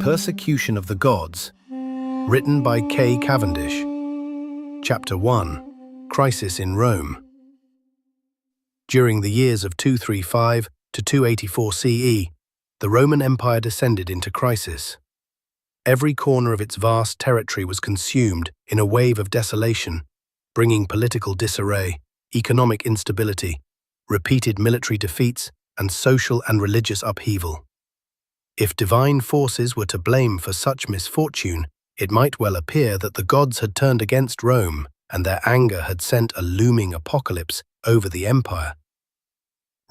Persecution of the Gods, written by K. Cavendish. Chapter 1. Crisis in Rome. During the years of 235 to 284 CE, the Roman Empire descended into crisis. Every corner of its vast territory was consumed in a wave of desolation, bringing political disarray, economic instability, repeated military defeats, and social and religious upheaval. If divine forces were to blame for such misfortune, it might well appear that the gods had turned against Rome, and their anger had sent a looming apocalypse over the empire.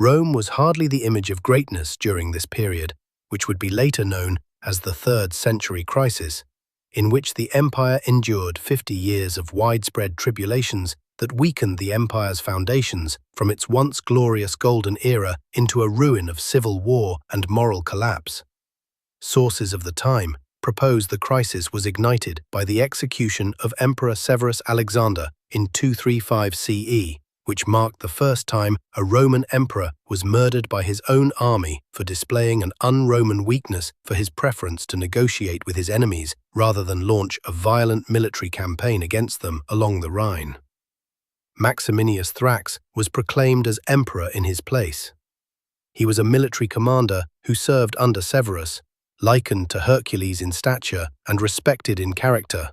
Rome was hardly the image of greatness during this period, which would be later known as the 3rd century crisis, in which the empire endured 50 years of widespread tribulations that weakened the empire's foundations from its once glorious golden era into a ruin of civil war and moral collapse. Sources of the time propose the crisis was ignited by the execution of Emperor Severus Alexander in 235 CE, which marked the first time a Roman emperor was murdered by his own army for displaying an un-Roman weakness for his preference to negotiate with his enemies rather than launch a violent military campaign against them along the Rhine. Maximinius Thrax was proclaimed as emperor in his place. He was a military commander who served under Severus, likened to Hercules in stature and respected in character,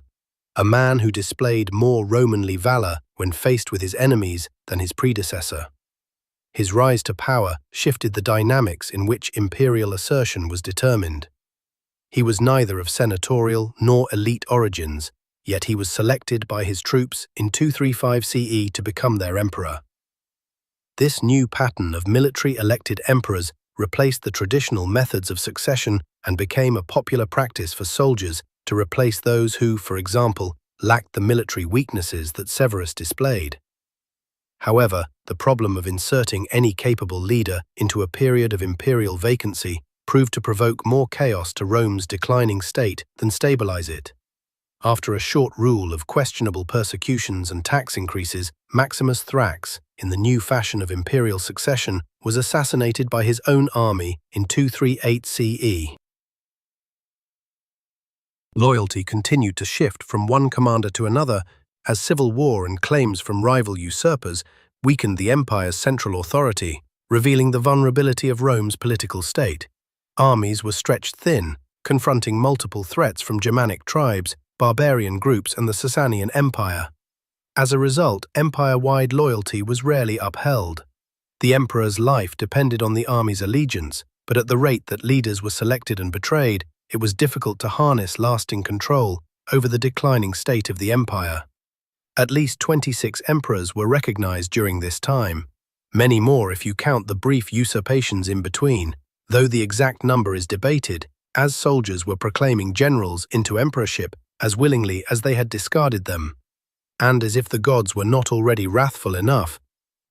a man who displayed more Romanly valor when faced with his enemies than his predecessor. His rise to power shifted the dynamics in which imperial assertion was determined. He was neither of senatorial nor elite origins, yet he was selected by his troops in 235 CE to become their emperor. This new pattern of military elected emperors replaced the traditional methods of succession and became a popular practice for soldiers to replace those who, for example, lacked the military weaknesses that Severus displayed. However, the problem of inserting any capable leader into a period of imperial vacancy proved to provoke more chaos to Rome's declining state than stabilize it. After a short rule of questionable persecutions and tax increases, Maximus Thrax, in the new fashion of imperial succession, was assassinated by his own army in 238 CE. Loyalty continued to shift from one commander to another as civil war and claims from rival usurpers weakened the empire's central authority, revealing the vulnerability of Rome's political state. Armies were stretched thin, confronting multiple threats from Germanic tribes, barbarian groups, and the Sasanian Empire. As a result, empire-wide loyalty was rarely upheld. The emperor's life depended on the army's allegiance, but at the rate that leaders were selected and betrayed, it was difficult to harness lasting control over the declining state of the empire. At least 26 emperors were recognized during this time, many more if you count the brief usurpations in between, though the exact number is debated, as soldiers were proclaiming generals into emperorship as willingly as they had discarded them. And as if the gods were not already wrathful enough,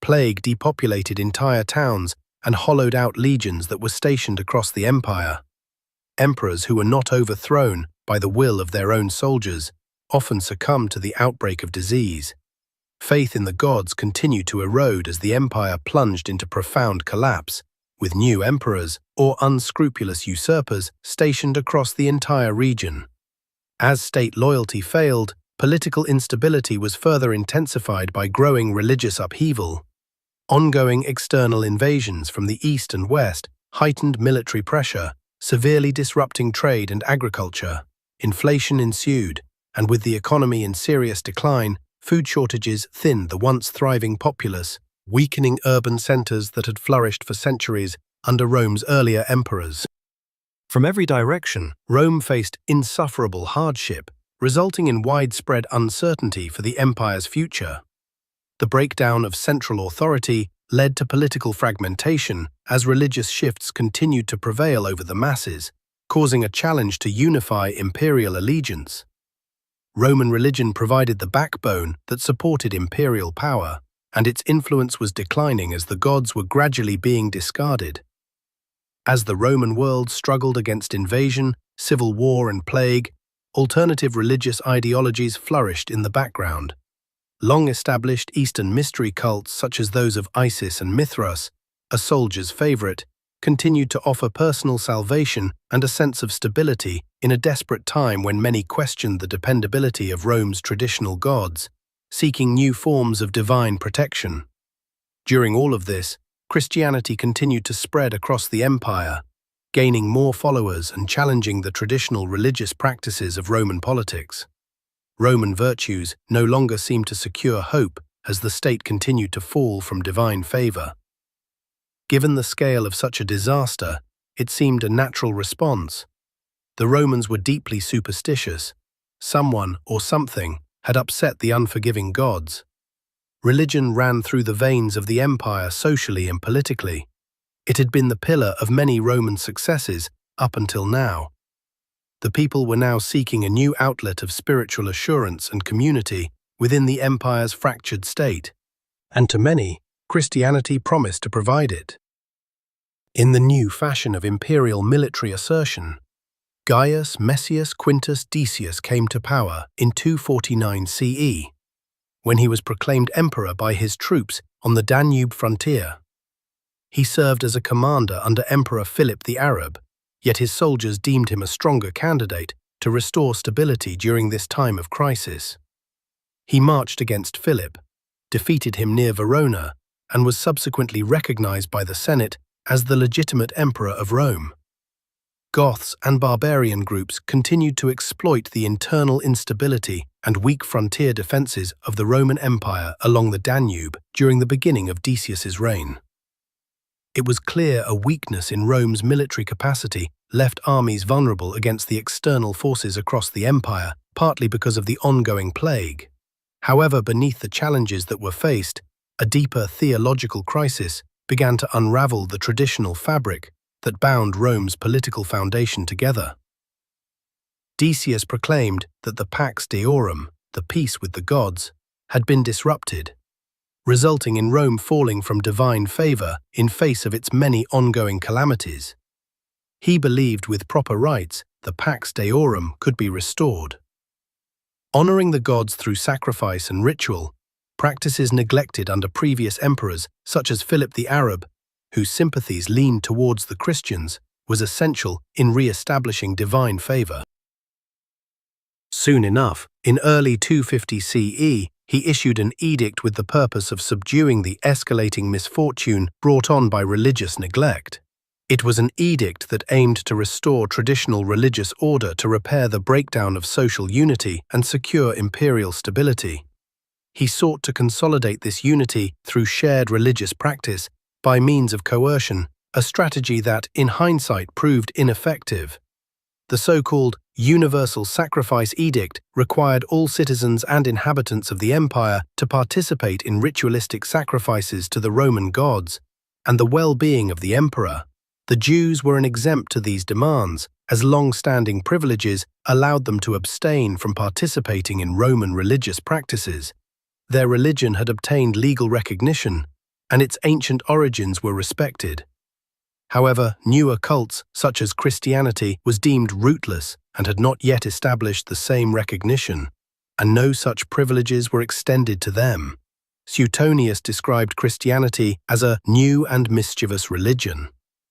plague depopulated entire towns and hollowed out legions that were stationed across the empire. Emperors who were not overthrown by the will of their own soldiers often succumbed to the outbreak of disease. Faith in the gods continued to erode as the empire plunged into profound collapse, with new emperors or unscrupulous usurpers stationed across the entire region. As state loyalty failed, political instability was further intensified by growing religious upheaval. Ongoing external invasions from the east and west heightened military pressure, severely disrupting trade and agriculture. Inflation ensued, and with the economy in serious decline, food shortages thinned the once thriving populace, weakening urban centers that had flourished for centuries under Rome's earlier emperors. From every direction, Rome faced insufferable hardship, resulting in widespread uncertainty for the empire's future. The breakdown of central authority led to political fragmentation as religious shifts continued to prevail over the masses, causing a challenge to unify imperial allegiance. Roman religion provided the backbone that supported imperial power, and its influence was declining as the gods were gradually being discarded. As the Roman world struggled against invasion, civil war, and plague, alternative religious ideologies flourished in the background. Long-established Eastern mystery cults such as those of Isis and Mithras, a soldier's favorite, continued to offer personal salvation and a sense of stability in a desperate time when many questioned the dependability of Rome's traditional gods, seeking new forms of divine protection. During all of this, Christianity continued to spread across the empire, gaining more followers and challenging the traditional religious practices of Roman politics. Roman virtues no longer seemed to secure hope as the state continued to fall from divine favor. Given the scale of such a disaster, it seemed a natural response. The Romans were deeply superstitious. Someone or something had upset the unforgiving gods. Religion ran through the veins of the empire socially and politically. It had been the pillar of many Roman successes up until now. The people were now seeking a new outlet of spiritual assurance and community within the empire's fractured state, and to many, Christianity promised to provide it. In the new fashion of imperial military assertion, Gaius Messius Quintus Decius came to power in 249 CE, when he was proclaimed emperor by his troops on the Danube frontier. He served as a commander under Emperor Philip the Arab, yet his soldiers deemed him a stronger candidate to restore stability during this time of crisis. He marched against Philip, defeated him near Verona, and was subsequently recognized by the Senate as the legitimate emperor of Rome. Goths and barbarian groups continued to exploit the internal instability and weak frontier defenses of the Roman Empire along the Danube during the beginning of Decius's reign. It was clear a weakness in Rome's military capacity left armies vulnerable against the external forces across the empire, partly because of the ongoing plague. However, beneath the challenges that were faced, a deeper theological crisis began to unravel the traditional fabric that bound Rome's political foundation together. Decius proclaimed that the Pax Deorum, the peace with the gods, had been disrupted, resulting in Rome falling from divine favor in face of its many ongoing calamities. He believed with proper rites the Pax Deorum could be restored. Honoring the gods through sacrifice and ritual, practices neglected under previous emperors such as Philip the Arab, whose sympathies leaned towards the Christians, was essential in re-establishing divine favor. Soon enough, in early 250 CE, he issued an edict with the purpose of subduing the escalating misfortune brought on by religious neglect. It was an edict that aimed to restore traditional religious order to repair the breakdown of social unity and secure imperial stability. He sought to consolidate this unity through shared religious practice by means of coercion, a strategy that, in hindsight, proved ineffective. The so-called Universal Sacrifice Edict required all citizens and inhabitants of the empire to participate in ritualistic sacrifices to the Roman gods and the well-being of the emperor. The Jews were exempt to these demands, as long-standing privileges allowed them to abstain from participating in Roman religious practices. Their religion had obtained legal recognition, and its ancient origins were respected. However, newer cults, such as Christianity, was deemed rootless and had not yet established the same recognition, and no such privileges were extended to them. Suetonius described Christianity as a new and mischievous religion.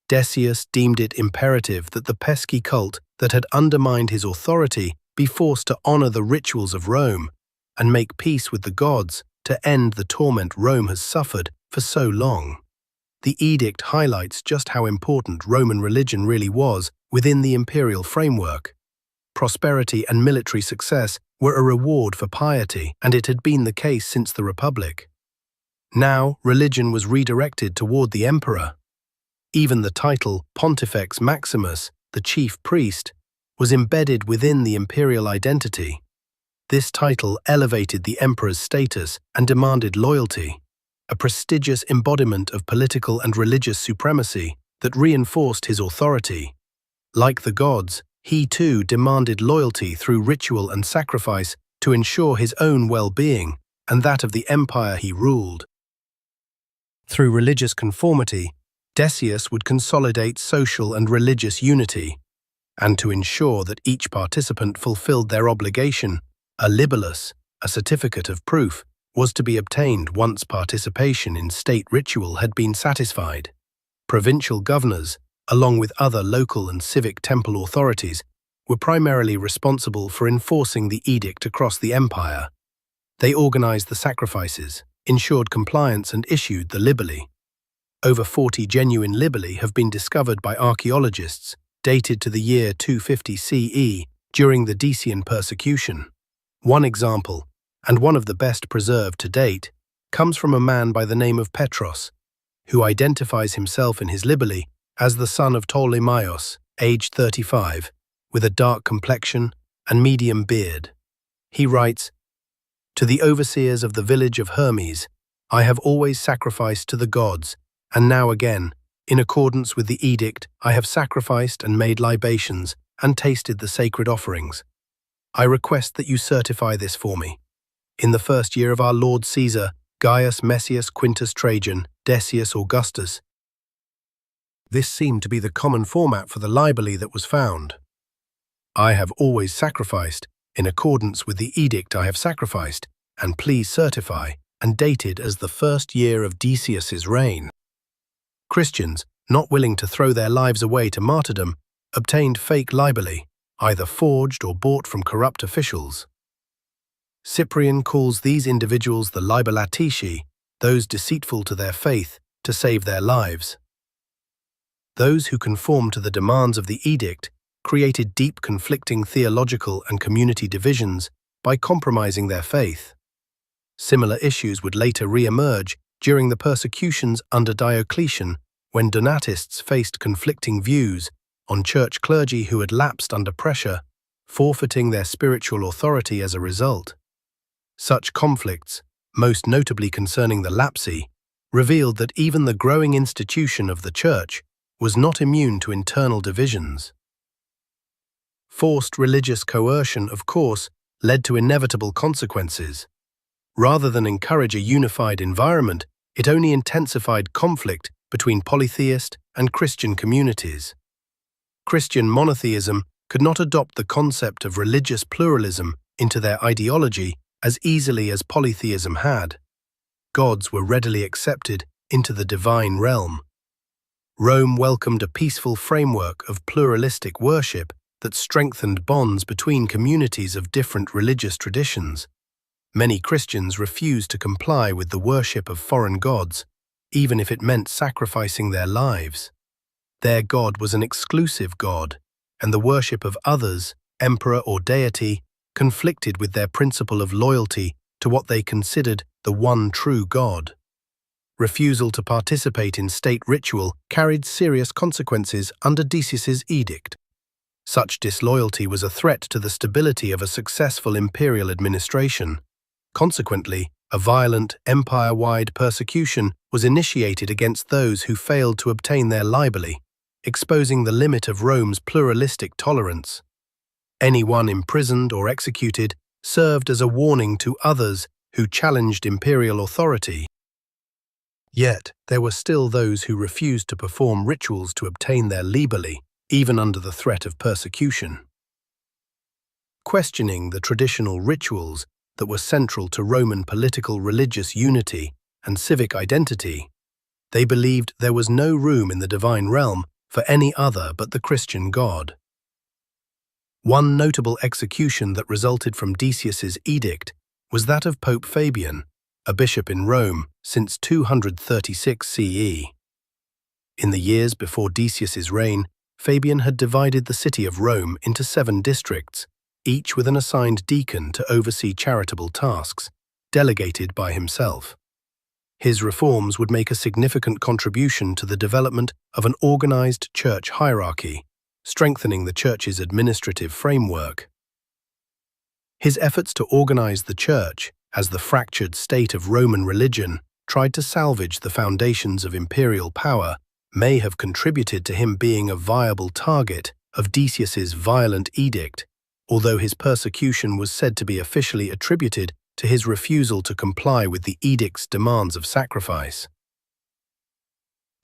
Decius deemed it imperative that the pesky cult that had undermined his authority be forced to honor the rituals of Rome and make peace with the gods to end the torment Rome has suffered for so long. The edict highlights just how important Roman religion really was within the imperial framework. Prosperity and military success were a reward for piety, and it had been the case since the Republic. Now, religion was redirected toward the emperor. Even the title Pontifex Maximus, the chief priest, was embedded within the imperial identity. This title elevated the emperor's status and demanded loyalty, a prestigious embodiment of political and religious supremacy that reinforced his authority. Like the gods, he too demanded loyalty through ritual and sacrifice to ensure his own well-being and that of the empire he ruled. Through religious conformity, Decius would consolidate social and religious unity, and to ensure that each participant fulfilled their obligation, a libellus, a certificate of proof, was to be obtained once participation in state ritual had been satisfied. Provincial governors, along with other local and civic temple authorities, were primarily responsible for enforcing the edict across the empire. They organized the sacrifices, ensured compliance, and issued the libelli. Over 40 genuine libelli have been discovered by archaeologists, dated to the year 250 CE, during the Decian persecution. One example, and one of the best preserved to date, comes from a man by the name of Petros, who identifies himself in his libelli as the son of Ptolemaios, aged 35, with a dark complexion and medium beard. He writes, "To the overseers of the village of Hermes, I have always sacrificed to the gods, and now again, in accordance with the edict, I have sacrificed and made libations and tasted the sacred offerings. I request that you certify this for me. In the first year of our Lord Caesar, Gaius Messius Quintus Trajan, Decius Augustus." This seemed to be the common format for the libelli that was found. "I have always sacrificed, in accordance with the edict I have sacrificed, and please certify," and dated as the first year of Decius's reign. Christians, not willing to throw their lives away to martyrdom, obtained fake libelli, either forged or bought from corrupt officials. Cyprian calls these individuals the libellatici, those deceitful to their faith, to save their lives. Those who conformed to the demands of the edict created deep conflicting theological and community divisions by compromising their faith. Similar issues would later re-emerge during the persecutions under Diocletian, when Donatists faced conflicting views on church clergy who had lapsed under pressure, forfeiting their spiritual authority as a result. Such conflicts, most notably concerning the lapsi, revealed that even the growing institution of the church was not immune to internal divisions. Forced religious coercion, of course, led to inevitable consequences. Rather than encourage a unified environment, it only intensified conflict between polytheist and Christian communities. Christian monotheism could not adopt the concept of religious pluralism into their ideology as easily as polytheism had. Gods were readily accepted into the divine realm. Rome welcomed a peaceful framework of pluralistic worship that strengthened bonds between communities of different religious traditions. Many Christians refused to comply with the worship of foreign gods, even if it meant sacrificing their lives. Their God was an exclusive God, and the worship of others, emperor or deity, conflicted with their principle of loyalty to what they considered the one true God. Refusal to participate in state ritual carried serious consequences under Decius's edict. Such disloyalty was a threat to the stability of a successful imperial administration. Consequently, a violent, empire-wide persecution was initiated against those who failed to obtain their libelli, exposing the limit of Rome's pluralistic tolerance. Anyone imprisoned or executed served as a warning to others who challenged imperial authority. Yet, there were still those who refused to perform rituals to obtain their libelli, even under the threat of persecution. Questioning the traditional rituals that were central to Roman political religious unity and civic identity, they believed there was no room in the divine realm for any other but the Christian God. One notable execution that resulted from Decius's edict was that of Pope Fabian, a bishop in Rome since 236 CE. In the years before Decius's reign, Fabian had divided the city of Rome into 7 districts, each with an assigned deacon to oversee charitable tasks, delegated by himself. His reforms would make a significant contribution to the development of an organized church hierarchy, strengthening the church's administrative framework. His efforts to organize the church, as the fractured state of Roman religion tried to salvage the foundations of imperial power, may have contributed to him being a viable target of Decius's violent edict, although his persecution was said to be officially attributed to his refusal to comply with the edict's demands of sacrifice.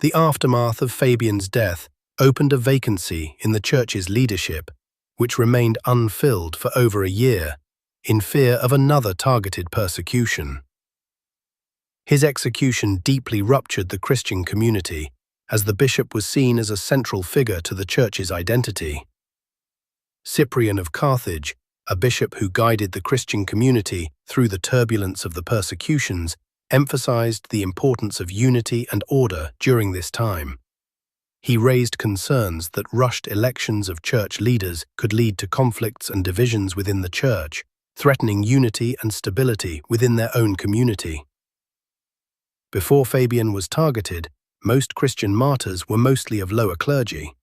The aftermath of Fabian's death opened a vacancy in the church's leadership, which remained unfilled for over a year, in fear of another targeted persecution. His execution deeply ruptured the Christian community, as the bishop was seen as a central figure to the church's identity. Cyprian of Carthage, a bishop who guided the Christian community through the turbulence of the persecutions, emphasized the importance of unity and order during this time. He raised concerns that rushed elections of church leaders could lead to conflicts and divisions within the church, threatening unity and stability within their own community. Before Fabian was targeted, most Christian martyrs were mostly of lower clergy.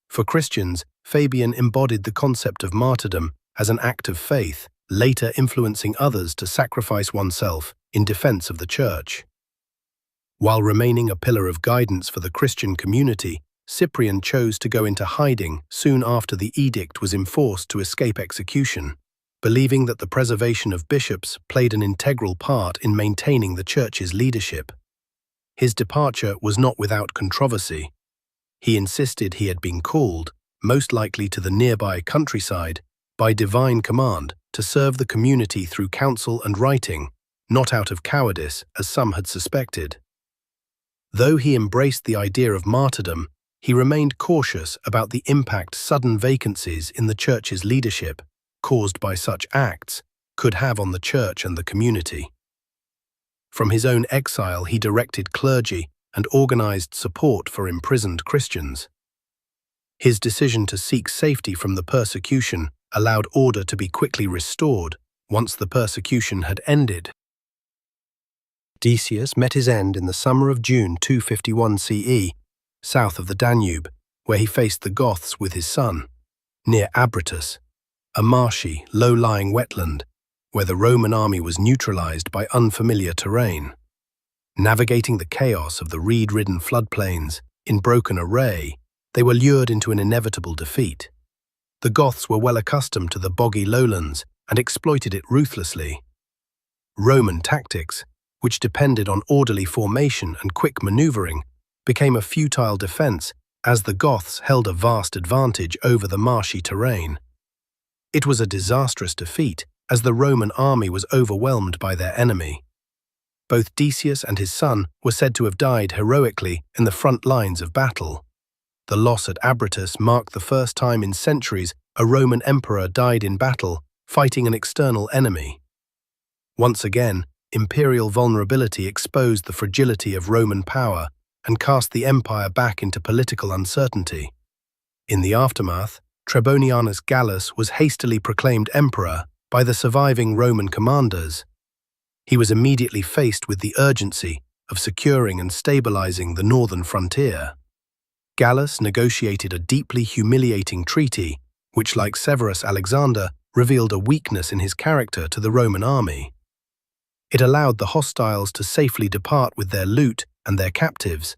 For Christians, Fabian embodied the concept of martyrdom as an act of faith, later influencing others to sacrifice oneself in defense of the church. While remaining a pillar of guidance for the Christian community, Cyprian chose to go into hiding soon after the edict was enforced to escape execution, believing that the preservation of bishops played an integral part in maintaining the church's leadership. His departure was not without controversy. He insisted he had been called, most likely to the nearby countryside, by divine command to serve the community through counsel and writing, not out of cowardice, as some had suspected. Though he embraced the idea of martyrdom, he remained cautious about the impact sudden vacancies in the church's leadership, caused by such acts, could have on the church and the community. From his own exile, he directed clergy and organized support for imprisoned Christians. His decision to seek safety from the persecution allowed order to be quickly restored once the persecution had ended. Decius met his end in the summer of June 251 CE, south of the Danube, where he faced the Goths with his son, near Abritus, a marshy, low-lying wetland, where the Roman army was neutralized by unfamiliar terrain. Navigating the chaos of the reed-ridden floodplains in broken array, they were lured into an inevitable defeat. The Goths were well accustomed to the boggy lowlands and exploited it ruthlessly. Roman tactics, which depended on orderly formation and quick maneuvering, became a futile defense as the Goths held a vast advantage over the marshy terrain. It was a disastrous defeat as the Roman army was overwhelmed by their enemy. Both Decius and his son were said to have died heroically in the front lines of battle. The loss at Abritus marked the first time in centuries a Roman emperor died in battle, fighting an external enemy. Once again, imperial vulnerability exposed the fragility of Roman power and cast the empire back into political uncertainty. In the aftermath, Trebonianus Gallus was hastily proclaimed emperor by the surviving Roman commanders. He was immediately faced with the urgency of securing and stabilizing the northern frontier. Gallus negotiated a deeply humiliating treaty, which, like Severus Alexander, revealed a weakness in his character to the Roman army. It allowed the hostiles to safely depart with their loot and their captives.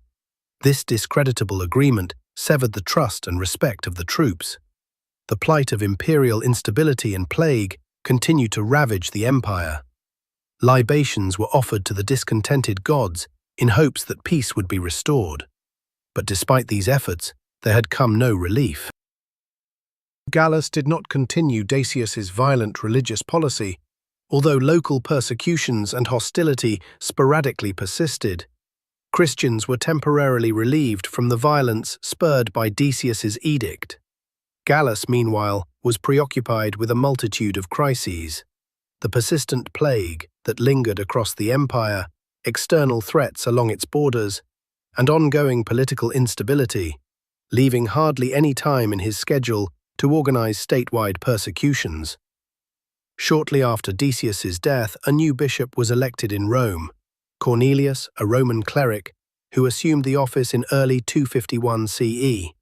This discreditable agreement severed the trust and respect of the troops. The plight of imperial instability and plague continued to ravage the empire. Libations were offered to the discontented gods in hopes that peace would be restored. But despite these efforts, there had come no relief. Gallus did not continue Decius's violent religious policy, although local persecutions and hostility sporadically persisted. Christians were temporarily relieved from the violence spurred by Decius's edict. Gallus, meanwhile, was preoccupied with a multitude of crises: the persistent plague that lingered across the empire, external threats along its borders, and ongoing political instability, leaving hardly any time in his schedule to organize statewide persecutions. Shortly after Decius's death, a new bishop was elected in Rome, Cornelius, a Roman cleric, who assumed the office in early 251 CE.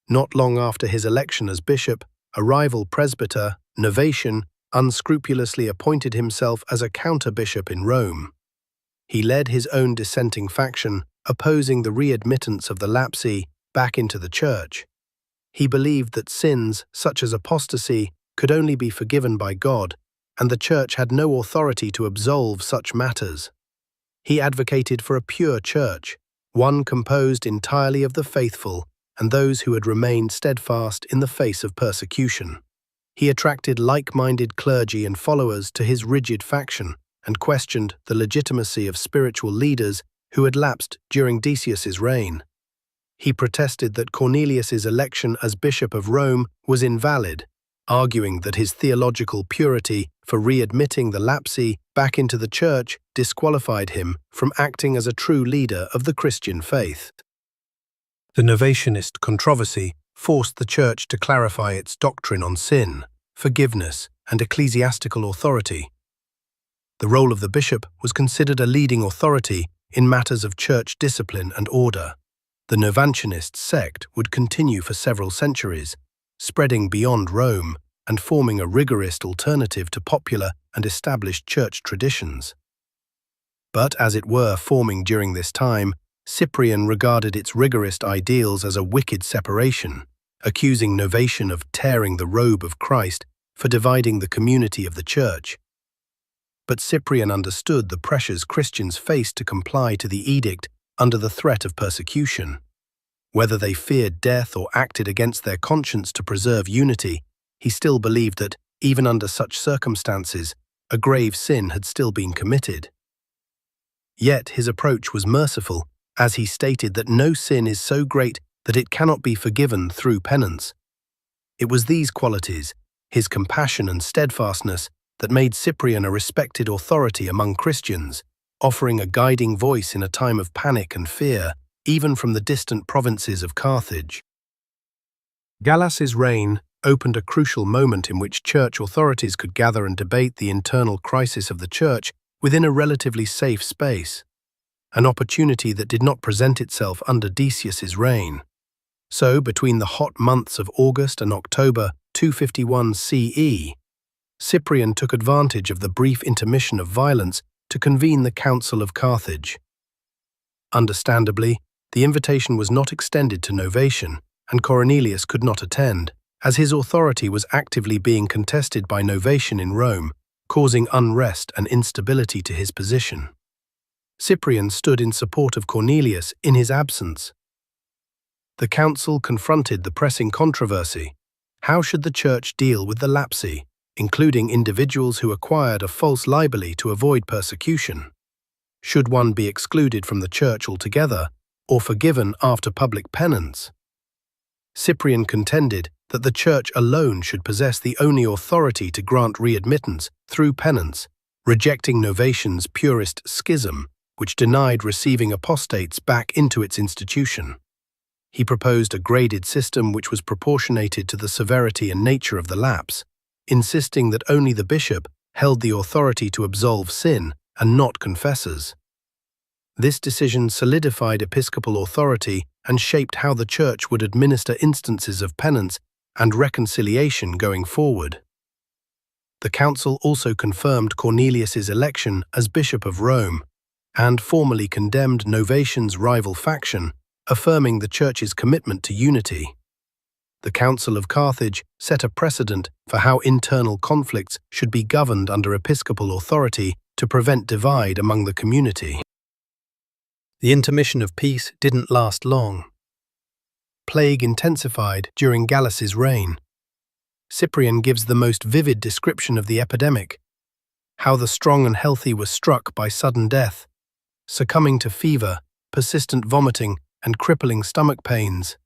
Not long after his election as bishop, a rival presbyter, Novatian, unscrupulously appointed himself as a counter-bishop in Rome. He led his own dissenting faction, opposing the readmittance of the lapsi back into the church. He believed that sins, such as apostasy, could only be forgiven by God, and the church had no authority to absolve such matters. He advocated for a pure church, one composed entirely of the faithful and those who had remained steadfast in the face of persecution. He attracted like-minded clergy and followers to his rigid faction and questioned the legitimacy of spiritual leaders who had lapsed during Decius's reign. He protested that Cornelius's election as Bishop of Rome was invalid, arguing that his theological purity for readmitting the lapsi back into the church disqualified him from acting as a true leader of the Christian faith. The Novationist controversy forced the church to clarify its doctrine on sin, forgiveness, and ecclesiastical authority. The role of the bishop was considered a leading authority in matters of church discipline and order. The Novantionist sect would continue for several centuries, spreading beyond Rome and forming a rigorist alternative to popular and established church traditions. But, as it were forming during this time, Cyprian regarded its rigorist ideals as a wicked separation, accusing Novatian of tearing the robe of Christ for dividing the community of the church. But Cyprian understood the pressures Christians faced to comply to the edict under the threat of persecution. Whether they feared death or acted against their conscience to preserve unity, he still believed that, even under such circumstances, a grave sin had still been committed. Yet his approach was merciful, as he stated that no sin is so great that it cannot be forgiven through penance. It was these qualities, his compassion and steadfastness, that made Cyprian a respected authority among Christians, offering a guiding voice in a time of panic and fear, even from the distant provinces of Carthage. Gallas's reign opened a crucial moment in which church authorities could gather and debate the internal crisis of the church within a relatively safe space, an opportunity that did not present itself under Decius's reign. So, between the hot months of August and October 251 CE, Cyprian took advantage of the brief intermission of violence to convene the Council of Carthage. Understandably, the invitation was not extended to Novatian, and Cornelius could not attend, as his authority was actively being contested by Novatian in Rome, causing unrest and instability to his position. Cyprian stood in support of Cornelius in his absence. The council confronted the pressing controversy. How should the church deal with the lapsi, including individuals who acquired a false libelly to avoid persecution? Should one be excluded from the church altogether, or forgiven after public penance? Cyprian contended that the church alone should possess the only authority to grant readmittance through penance, rejecting Novatian's purist schism, which denied receiving apostates back into its institution. He proposed a graded system which was proportionated to the severity and nature of the lapse, insisting that only the bishop held the authority to absolve sin and not confessors. This decision solidified episcopal authority and shaped how the church would administer instances of penance and reconciliation going forward. The council also confirmed Cornelius's election as Bishop of Rome and formally condemned Novatian's rival faction, affirming the church's commitment to unity. The Council of Carthage set a precedent for how internal conflicts should be governed under episcopal authority to prevent divide among the community. The intermission of peace didn't last long. Plague intensified during Gallas's reign. Cyprian gives the most vivid description of the epidemic, how the strong and healthy were struck by sudden death, succumbing to fever, persistent vomiting, and crippling stomach pains.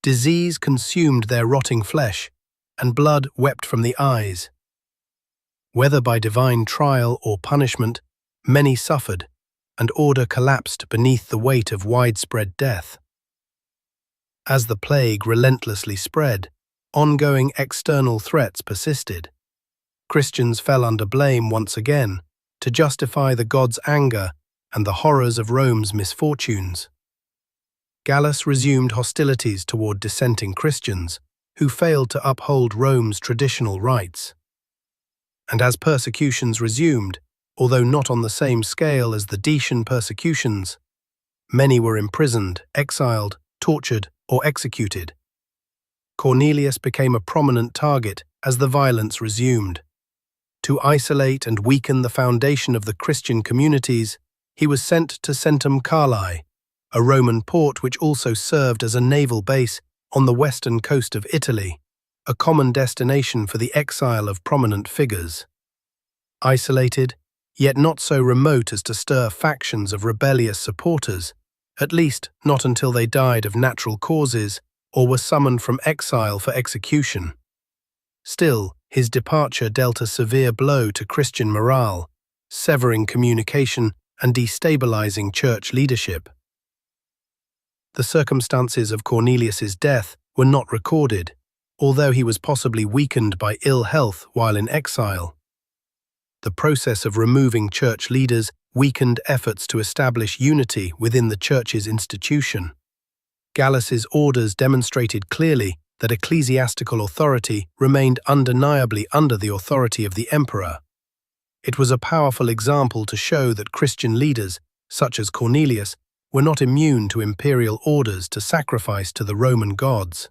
Disease consumed their rotting flesh, and blood wept from the eyes. Whether by divine trial or punishment, many suffered, and order collapsed beneath the weight of widespread death. As the plague relentlessly spread, ongoing external threats persisted. Christians fell under blame once again to justify the gods' anger and the horrors of Rome's misfortunes. Gallus resumed hostilities toward dissenting Christians who failed to uphold Rome's traditional rites. And as persecutions resumed, although not on the same scale as the Decian persecutions, many were imprisoned, exiled, tortured, or executed. Cornelius became a prominent target as the violence resumed. To isolate and weaken the foundation of the Christian communities, he was sent to Centum Carlae, a Roman port which also served as a naval base on the western coast of Italy, a common destination for the exile of prominent figures. Isolated, yet not so remote as to stir factions of rebellious supporters, at least not until they died of natural causes or were summoned from exile for execution. Still, his departure dealt a severe blow to Christian morale, severing communication and destabilizing church leadership. The circumstances of Cornelius's death were not recorded, although he was possibly weakened by ill health while in exile. The process of removing church leaders weakened efforts to establish unity within the church's institution. Gallus's orders demonstrated clearly that ecclesiastical authority remained undeniably under the authority of the emperor. It was a powerful example to show that Christian leaders, such as Cornelius, were not immune to imperial orders to sacrifice to the Roman gods.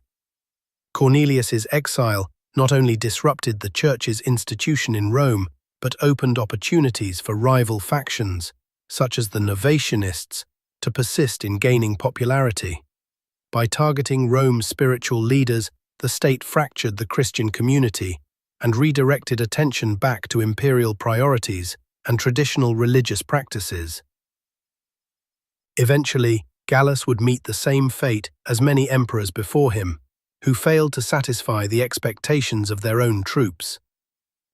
Cornelius's exile not only disrupted the church's institution in Rome, but opened opportunities for rival factions, such as the Novatianists, to persist in gaining popularity. By targeting Rome's spiritual leaders, the state fractured the Christian community and redirected attention back to imperial priorities and traditional religious practices. Eventually, Gallus would meet the same fate as many emperors before him, who failed to satisfy the expectations of their own troops.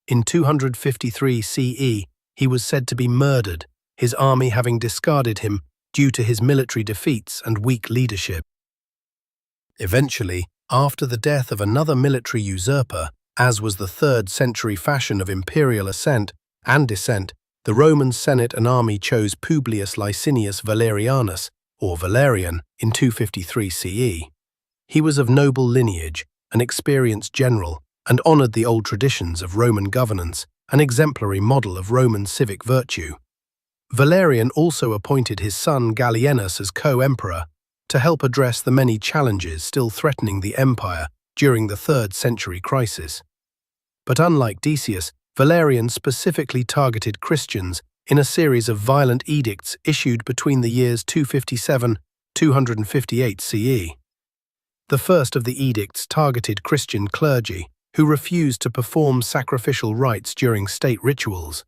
In 253 CE, he was said to be murdered, his army having discarded him due to his military defeats and weak leadership. Eventually, after the death of another military usurper, as was the 3rd century fashion of imperial ascent and descent, the Roman Senate and army chose Publius Licinius Valerianus, or Valerian, in 253 CE. He was of noble lineage, an experienced general, and honored the old traditions of Roman governance, an exemplary model of Roman civic virtue. Valerian also appointed his son Gallienus as co-emperor to help address the many challenges still threatening the empire during the 3rd century crisis. But unlike Decius, Valerian specifically targeted Christians in a series of violent edicts issued between the years 257–258 CE. The first of the edicts targeted Christian clergy, who refused to perform sacrificial rites during state rituals.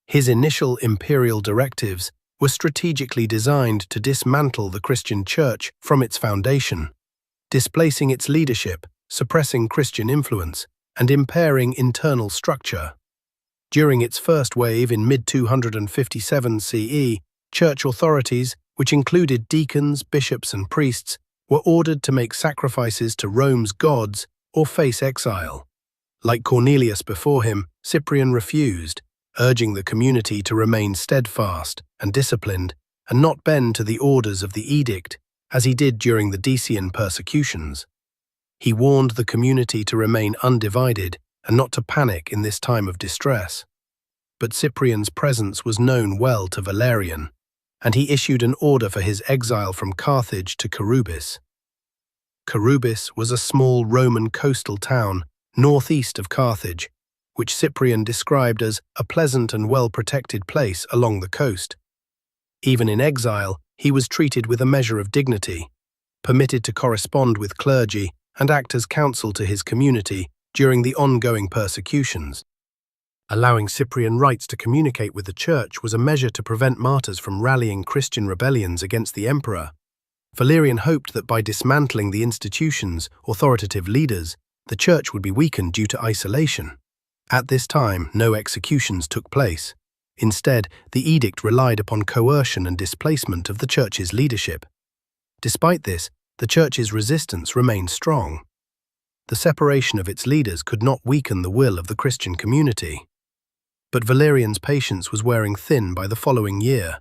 His initial imperial directives were strategically designed to dismantle the Christian Church from its foundation, displacing its leadership, suppressing Christian influence, and impairing internal structure. During its first wave in mid-257 CE, church authorities, which included deacons, bishops, and priests, were ordered to make sacrifices to Rome's gods or face exile. Like Cornelius before him, Cyprian refused, urging the community to remain steadfast and disciplined and not bend to the orders of the edict, as he did during the Decian persecutions. He warned the community to remain undivided and not to panic in this time of distress. But Cyprian's presence was known well to Valerian, and he issued an order for his exile from Carthage to Charybdis. Charybdis was a small Roman coastal town northeast of Carthage, which Cyprian described as a pleasant and well-protected place along the coast. Even in exile, he was treated with a measure of dignity, permitted to correspond with clergy and act as counsel to his community during the ongoing persecutions. Allowing Cyprian rights to communicate with the church was a measure to prevent martyrs from rallying Christian rebellions against the emperor. Valerian hoped that by dismantling the institution's authoritative leaders, the church would be weakened due to isolation. At this time, no executions took place. Instead, the edict relied upon coercion and displacement of the church's leadership. Despite this, the church's resistance remained strong. The separation of its leaders could not weaken the will of the Christian community. But Valerian's patience was wearing thin by the following year.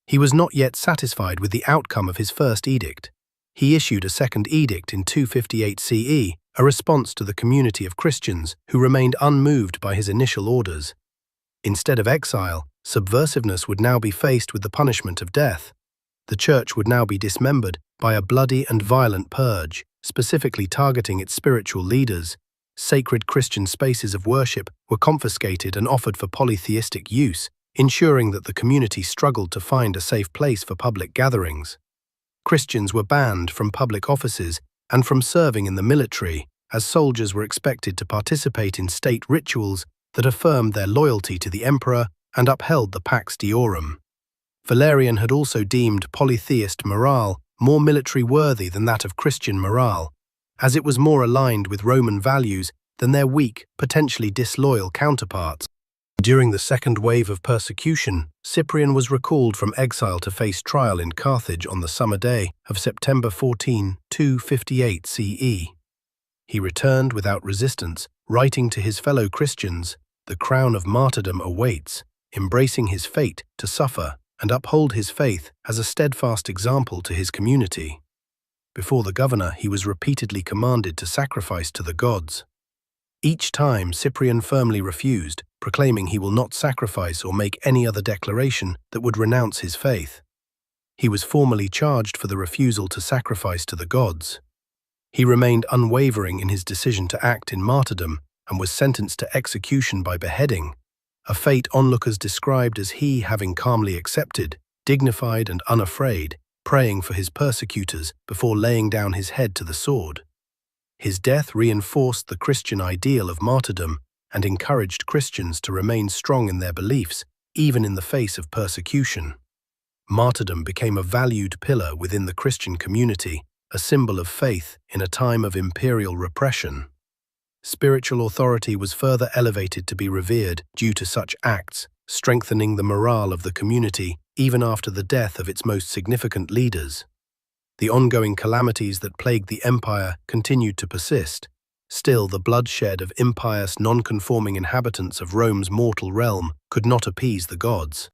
He was not yet satisfied with the outcome of his first edict. He issued a second edict in 258 CE, a response to the community of Christians who remained unmoved by his initial orders. Instead of exile, subversiveness would now be faced with the punishment of death. The church would now be dismembered by a bloody and violent purge, specifically targeting its spiritual leaders. Sacred Christian spaces of worship were confiscated and offered for polytheistic use, ensuring that the community struggled to find a safe place for public gatherings. Christians were banned from public offices and from serving in the military, as soldiers were expected to participate in state rituals that affirmed their loyalty to the emperor and upheld the Pax Deorum. Valerian had also deemed polytheist morale more military worthy than that of Christian morale, as it was more aligned with Roman values than their weak, potentially disloyal counterparts. During the second wave of persecution, Cyprian was recalled from exile to face trial in Carthage on the summer day of September 14, 258 CE. He returned without resistance, writing to his fellow Christians, "The crown of martyrdom awaits," embracing his fate to suffer and uphold his faith as a steadfast example to his community. Before the governor, he was repeatedly commanded to sacrifice to the gods. Each time, Cyprian firmly refused, proclaiming he will not sacrifice or make any other declaration that would renounce his faith. He was formally charged for the refusal to sacrifice to the gods. He remained unwavering in his decision to act in martyrdom and was sentenced to execution by beheading, a fate onlookers described as he having calmly accepted, dignified and unafraid, praying for his persecutors before laying down his head to the sword. His death reinforced the Christian ideal of martyrdom and encouraged Christians to remain strong in their beliefs, even in the face of persecution. Martyrdom became a valued pillar within the Christian community, a symbol of faith in a time of imperial repression. Spiritual authority was further elevated to be revered due to such acts, strengthening the morale of the community even after the death of its most significant leaders. The ongoing calamities that plagued the empire continued to persist. Still, the bloodshed of impious, non-conforming inhabitants of Rome's mortal realm could not appease the gods.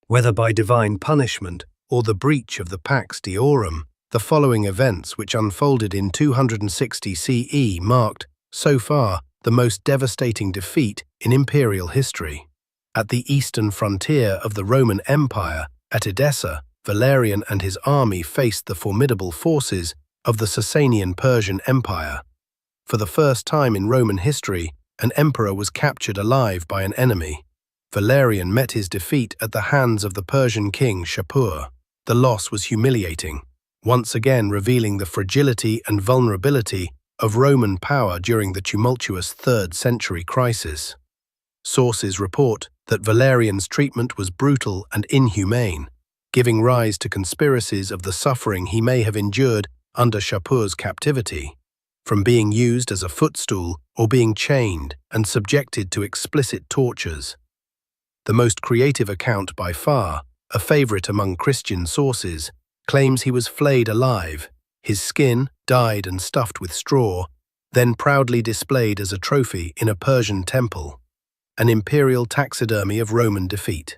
Whether by divine punishment or the breach of the Pax Deorum, the following events, which unfolded in 260 CE, marked, so far, the most devastating defeat in imperial history. At the eastern frontier of the Roman Empire, at Edessa, Valerian and his army faced the formidable forces of the Sasanian Persian Empire. For the first time in Roman history, an emperor was captured alive by an enemy. Valerian met his defeat at the hands of the Persian king Shapur. The loss was humiliating, once again revealing the fragility and vulnerability of Roman power during the tumultuous 3rd century crisis. Sources report that Valerian's treatment was brutal and inhumane, giving rise to conspiracies of the suffering he may have endured under Shapur's captivity, from being used as a footstool or being chained and subjected to explicit tortures. The most creative account by far, a favorite among Christian sources, claims he was flayed alive, his skin dyed and stuffed with straw, then proudly displayed as a trophy in a Persian temple, an imperial taxidermy of Roman defeat.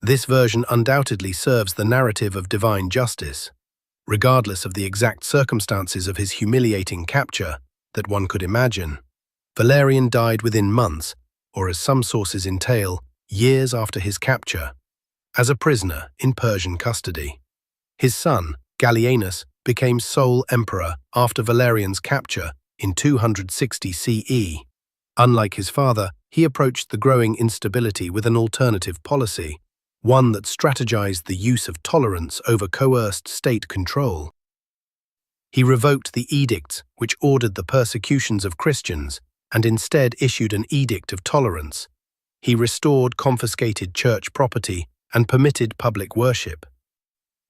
This version undoubtedly serves the narrative of divine justice, regardless of the exact circumstances of his humiliating capture that one could imagine. Valerian died within months, or as some sources entail, years after his capture, as a prisoner in Persian custody. His son, Gallienus, became sole emperor after Valerian's capture in 260 CE. Unlike his father, he approached the growing instability with an alternative policy, one that strategized the use of tolerance over coerced state control. He revoked the edicts which ordered the persecutions of Christians and instead issued an edict of tolerance. He restored confiscated church property and permitted public worship.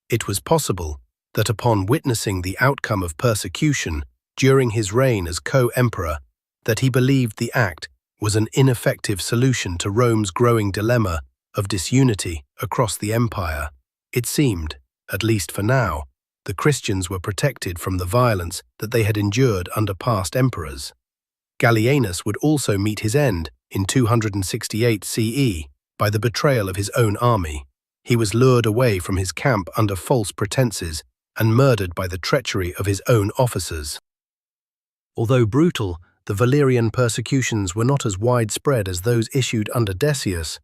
It was possible that upon witnessing the outcome of persecution during his reign as co-emperor, that he believed the act was an ineffective solution to Rome's growing dilemma of disunity across the empire. It seemed, at least for now, the Christians were protected from the violence that they had endured under past emperors. Gallienus would also meet his end in 268 CE by the betrayal of his own army. He was lured away from his camp under false pretenses and murdered by the treachery of his own officers. Although brutal, the Valerian persecutions were not as widespread as those issued under Decius,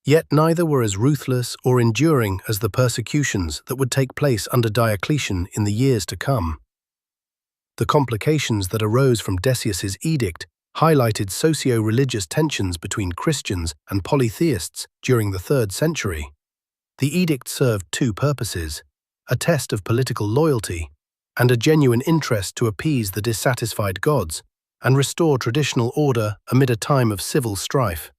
yet neither were as ruthless or enduring as the persecutions that would take place under Diocletian in the years to come. The complications that arose from Decius's edict highlighted socio-religious tensions between Christians and polytheists during the 3rd century. The edict served two purposes: a test of political loyalty and a genuine interest to appease the dissatisfied gods and restore traditional order amid a time of civil strife.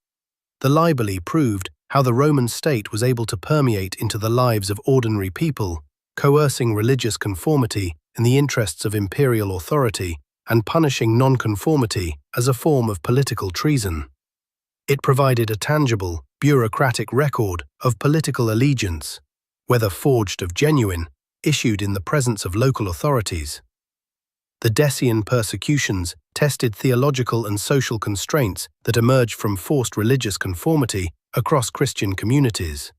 the libelli proved how the Roman state was able to permeate into the lives of ordinary people, coercing religious conformity in the interests of imperial authority and punishing nonconformity as a form of political treason. It provided a tangible, bureaucratic record of political allegiance, whether forged or genuine, issued in the presence of local authorities. The Decian persecutions tested theological and social constraints that emerged from forced religious conformity across Christian communities.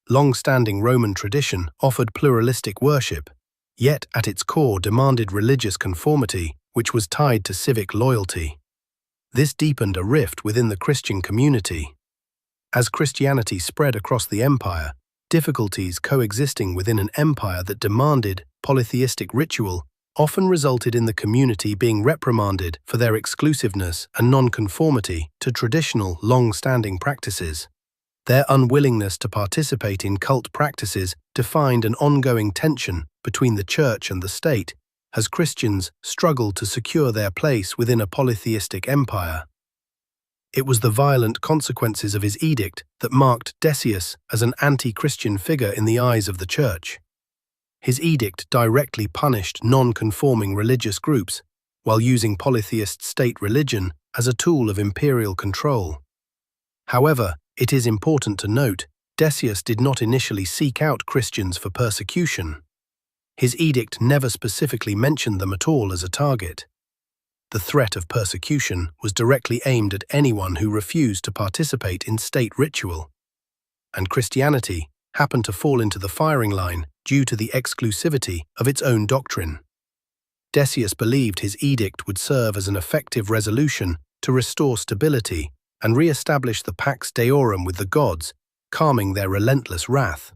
Long-standing Roman tradition offered pluralistic worship, yet at its core demanded religious conformity, which was tied to civic loyalty. This deepened a rift within the Christian community. As Christianity spread across the empire, difficulties coexisting within an empire that demanded polytheistic ritual often resulted in the community being reprimanded for their exclusiveness and nonconformity to traditional, long-standing practices. Their unwillingness to participate in cult practices defined an ongoing tension between the church and the state, as Christians struggled to secure their place within a polytheistic empire. It was the violent consequences of his edict that marked Decius as an anti-Christian figure in the eyes of the church. His edict directly punished non-conforming religious groups while using polytheist state religion as a tool of imperial control. However, it is important to note, Decius did not initially seek out Christians for persecution. His edict never specifically mentioned them at all as a target. The threat of persecution was directly aimed at anyone who refused to participate in state ritual. And Christianity happened to fall into the firing line due to the exclusivity of its own doctrine. Decius believed his edict would serve as an effective resolution to restore stability and re-establish the Pax Deorum with the gods, calming their relentless wrath.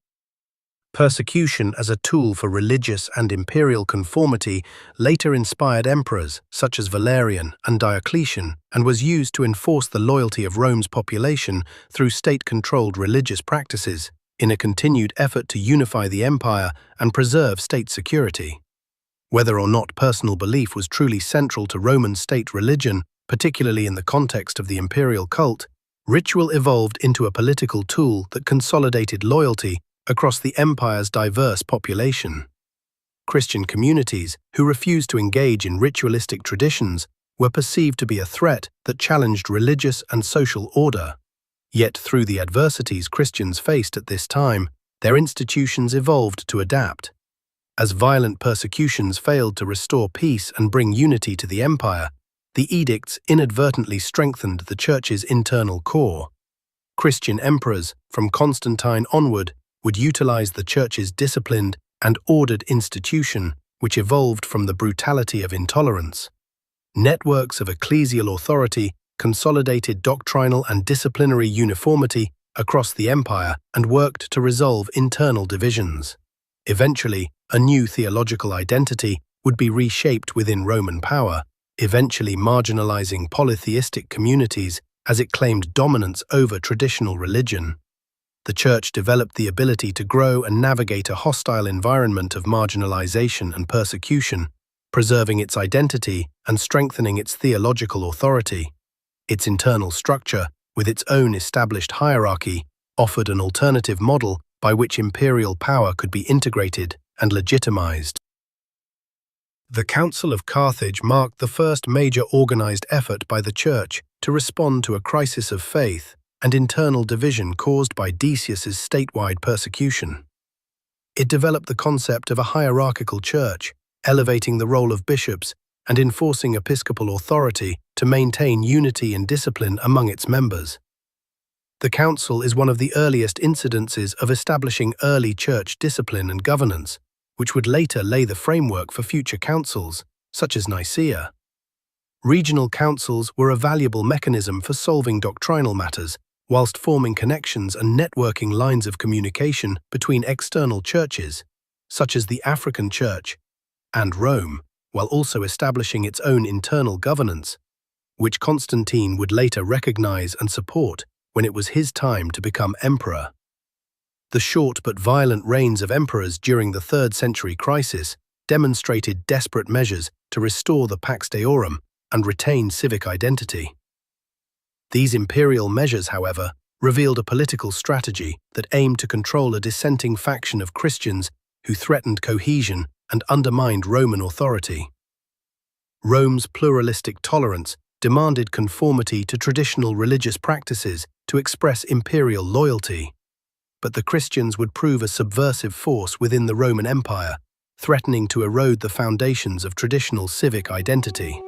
Persecution as a tool for religious and imperial conformity later inspired emperors such as Valerian and Diocletian and was used to enforce the loyalty of Rome's population through state-controlled religious practices in a continued effort to unify the empire and preserve state security. Whether or not personal belief was truly central to Roman state religion, particularly in the context of the imperial cult, ritual evolved into a political tool that consolidated loyalty across the empire's diverse population. Christian communities who refused to engage in ritualistic traditions were perceived to be a threat that challenged religious and social order. Yet through the adversities Christians faced at this time, their institutions evolved to adapt. As violent persecutions failed to restore peace and bring unity to the empire, the edicts inadvertently strengthened the church's internal core. Christian emperors, from Constantine onward, would utilize the church's disciplined and ordered institution, which evolved from the brutality of intolerance. Networks of ecclesial authority consolidated doctrinal and disciplinary uniformity across the empire and worked to resolve internal divisions. Eventually, a new theological identity would be reshaped within Roman power, eventually marginalizing polytheistic communities as it claimed dominance over traditional religion. The Church developed the ability to grow and navigate a hostile environment of marginalization and persecution, preserving its identity and strengthening its theological authority. Its internal structure, with its own established hierarchy, offered an alternative model by which imperial power could be integrated and legitimized. The Council of Carthage marked the first major organized effort by the Church to respond to a crisis of faith and internal division caused by Decius's statewide persecution. It developed the concept of a hierarchical church, elevating the role of bishops and enforcing episcopal authority to maintain unity and discipline among its members. The council is one of the earliest incidences of establishing early church discipline and governance, which would later lay the framework for future councils, such as Nicaea. Regional councils were a valuable mechanism for solving doctrinal matters, whilst forming connections and networking lines of communication between external churches, such as the African Church and Rome, while also establishing its own internal governance, which Constantine would later recognize and support when it was his time to become emperor. The short but violent reigns of emperors during the 3rd century crisis demonstrated desperate measures to restore the Pax Deorum and retain civic identity. These imperial measures, however, revealed a political strategy that aimed to control a dissenting faction of Christians who threatened cohesion and undermined Roman authority. Rome's pluralistic tolerance demanded conformity to traditional religious practices to express imperial loyalty. But the Christians would prove a subversive force within the Roman Empire, threatening to erode the foundations of traditional civic identity.